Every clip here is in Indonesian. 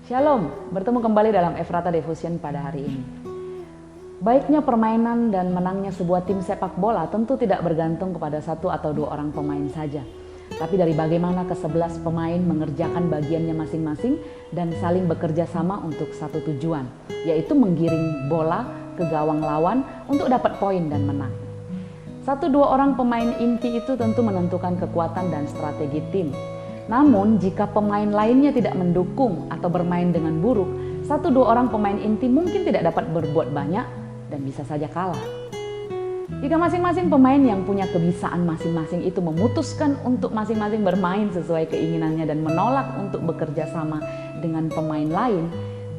Shalom, bertemu kembali dalam Efrata Devotion pada hari ini. Baiknya permainan dan menangnya sebuah tim sepak bola tentu tidak bergantung kepada satu atau dua orang pemain saja, tapi dari bagaimana ke-11 pemain mengerjakan bagiannya masing-masing dan saling bekerja sama untuk satu tujuan, yaitu menggiring bola ke gawang lawan untuk dapat poin dan menang. Satu dua orang pemain inti itu tentu menentukan kekuatan dan strategi tim. Namun jika pemain lainnya tidak mendukung atau bermain dengan buruk, satu dua orang pemain inti mungkin tidak dapat berbuat banyak dan bisa saja kalah. Jika masing-masing pemain yang punya kebisaan masing-masing itu memutuskan untuk masing-masing bermain sesuai keinginannya dan menolak untuk bekerja sama dengan pemain lain,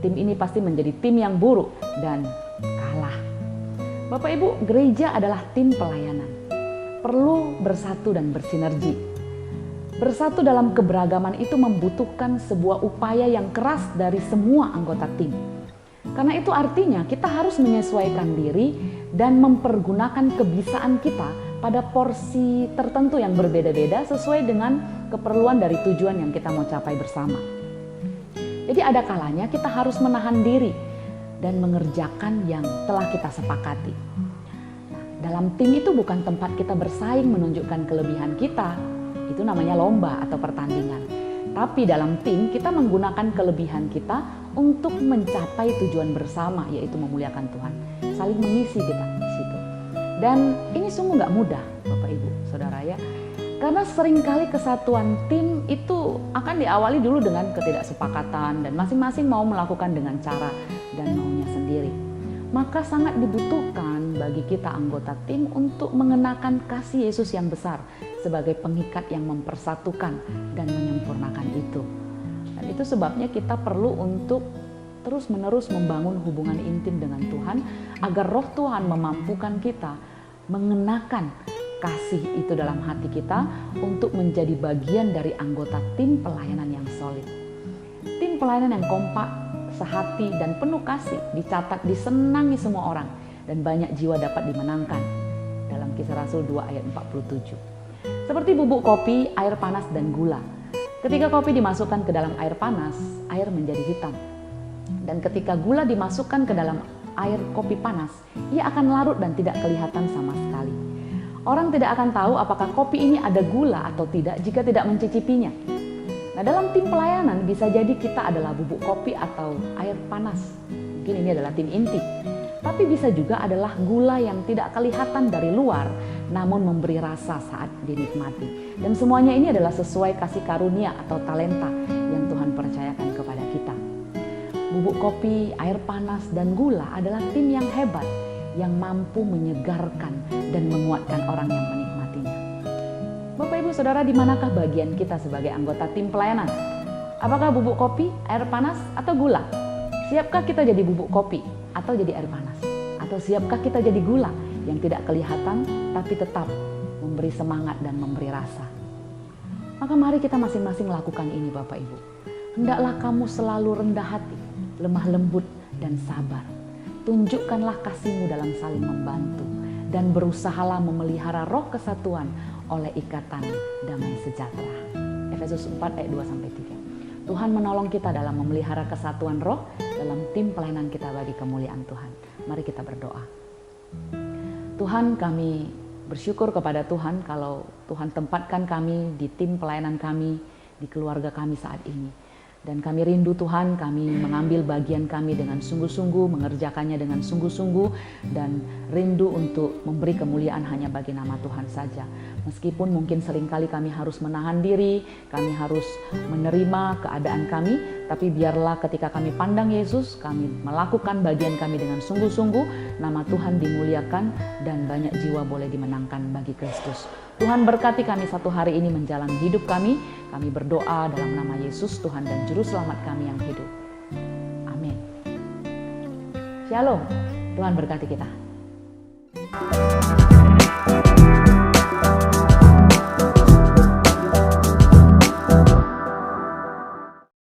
tim ini pasti menjadi tim yang buruk dan kalah. Bapak Ibu, gereja adalah tim pelayanan. Perlu bersatu dan bersinergi. Bersatu dalam keberagaman itu membutuhkan sebuah upaya yang keras dari semua anggota tim. Karena itu artinya kita harus menyesuaikan diri dan mempergunakan kebisaan kita pada porsi tertentu yang berbeda-beda sesuai dengan keperluan dari tujuan yang kita mau capai bersama. Jadi ada kalanya kita harus menahan diri dan mengerjakan yang telah kita sepakati. Nah, dalam tim itu bukan tempat kita bersaing menunjukkan kelebihan kita. Itu namanya lomba atau pertandingan. Tapi dalam tim kita menggunakan kelebihan kita untuk mencapai tujuan bersama, yaitu memuliakan Tuhan. Saling mengisi kita di situ. Dan ini sungguh nggak mudah, Bapak Ibu, Saudara ya. Karena seringkali kesatuan tim itu akan diawali dulu dengan ketidaksepakatan dan masing-masing mau melakukan dengan cara dan maunya sendiri. Maka sangat dibutuhkan bagi kita anggota tim untuk mengenakan kasih Yesus yang besar sebagai pengikat yang mempersatukan dan menyempurnakan itu. Dan itu sebabnya kita perlu untuk terus-menerus membangun hubungan intim dengan Tuhan agar Roh Tuhan memampukan kita mengenakan kasih itu dalam hati kita untuk menjadi bagian dari anggota tim pelayanan yang solid. Tim pelayanan yang kompak, sehati dan penuh kasih dicatat disenangi semua orang dan banyak jiwa dapat dimenangkan dalam Kisah Rasul 2 ayat 47. Seperti bubuk kopi, air panas dan gula. Ketika kopi dimasukkan ke dalam air panas, air menjadi hitam. Dan ketika gula dimasukkan ke dalam air kopi panas, ia akan larut dan tidak kelihatan sama sekali. Orang tidak akan tahu apakah kopi ini ada gula atau tidak jika tidak mencicipinya. Nah, dalam tim pelayanan bisa jadi kita adalah bubuk kopi atau air panas. Mungkin ini adalah tim inti. Tapi bisa juga adalah gula yang tidak kelihatan dari luar, namun memberi rasa saat dinikmati. Dan semuanya ini adalah sesuai kasih karunia atau talenta yang Tuhan percayakan kepada kita. Bubuk kopi, air panas, dan gula adalah tim yang hebat, yang mampu menyegarkan dan menguatkan orang yang menikmatinya. Bapak Ibu Saudara, di manakah bagian kita sebagai anggota tim pelayanan? Apakah bubuk kopi, air panas, atau gula? Siapkah kita jadi bubuk kopi atau jadi air panas? Atau siapkah kita jadi gula yang tidak kelihatan tapi tetap memberi semangat dan memberi rasa? Maka mari kita masing-masing lakukan ini Bapak Ibu. Hendaklah kamu selalu rendah hati, lemah lembut dan sabar. Tunjukkanlah kasih-Mu dalam saling membantu dan berusahalah memelihara roh kesatuan oleh ikatan damai sejahtera. Efesus 4 ayat 2-3. Tuhan menolong kita dalam memelihara kesatuan roh dalam tim pelayanan kita bagi kemuliaan Tuhan. Mari kita berdoa. Tuhan, kami bersyukur kepada Tuhan kalau Tuhan tempatkan kami di tim pelayanan kami, di keluarga kami saat ini. Dan kami rindu Tuhan, kami mengambil bagian kami dengan sungguh-sungguh, mengerjakannya dengan sungguh-sungguh, dan rindu untuk memberi kemuliaan hanya bagi nama Tuhan saja. Meskipun mungkin seringkali kami harus menahan diri, kami harus menerima keadaan kami, tapi biarlah ketika kami pandang Yesus, kami melakukan bagian kami dengan sungguh-sungguh, nama Tuhan dimuliakan, dan banyak jiwa boleh dimenangkan bagi Kristus. Tuhan berkati kami satu hari ini menjalani hidup kami berdoa dalam nama Yesus, Tuhan dan Juru Selamat kami yang hidup. Amin. Shalom, Tuhan berkati kita.